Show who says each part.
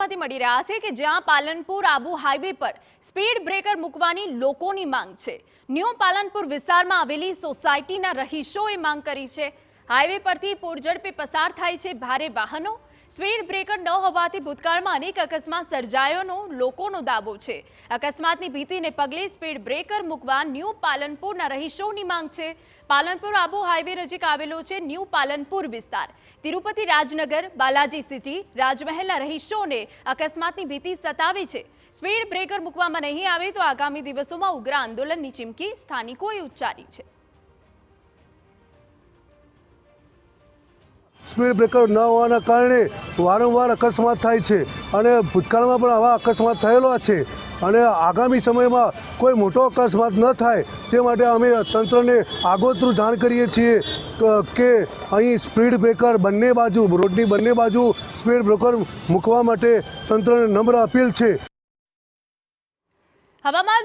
Speaker 1: વિસ્તારમાંથી મળી રહ્યા છે કે જ્યાં પાલનપુર આબુ હાઈવે પર સ્પીડ બ્રેકર મૂકવાની લોકોની માંગ છે। ન્યૂ પાલનપુર વિસ્તારમાં આવેલી સોસાયટીના રહીશોએ માંગ કરી છે। હાઈવે પરથી પૂરઝડપે પસાર થાય છે ભારે વાહનો। સ્પીડ બ્રેકર ન હોવાથી ભૂતકાળમાં અનેક અકસ્માત સર્જાયોનો લોકોનો દાવો છે। અકસ્માતની ભીતિને પગલે સ્પીડ બ્રેકર મૂકવા ન્યૂ પાલનપુરના રહીશોની માંગ છે। પાલનપુર આબુ હાઈવે નજીક આવેલો છે ન્યૂ પાલનપુર વિસ્તાર। તિરુપતિ રાજનગર, બાલાજી સિટી, રાજમહેલના રહીશોને અકસ્માતની ભીતિ સતાવે છે। સ્પીડ બ્રેકર મૂકવામાં નહીં આવે તો આગામી દિવસોમાં ઉગ્ર આંદોલનની ચીમકી સ્થાનિકોએ ઉચ્ચારી છે।
Speaker 2: સ્પીડ બ્રેકર ન હોવાના કારણે વારંવાર અકસ્માત થાય છે અને ભૂતકાળમાં પણ આવા અકસ્માત થયેલો છે અને આગામી સમયમાં કોઈ મોટો અકસ્માત ન થાય તે માટે અમે તંત્રને આગોતરું જાણ કરીએ છીએ કે અહીં સ્પીડ બ્રેકર બંને બાજુ, રોડની બંને બાજુ સ્પીડ બ્રેકર મૂકવા માટે તંત્રને નમ્ર અપીલ છે।
Speaker 1: હવામાન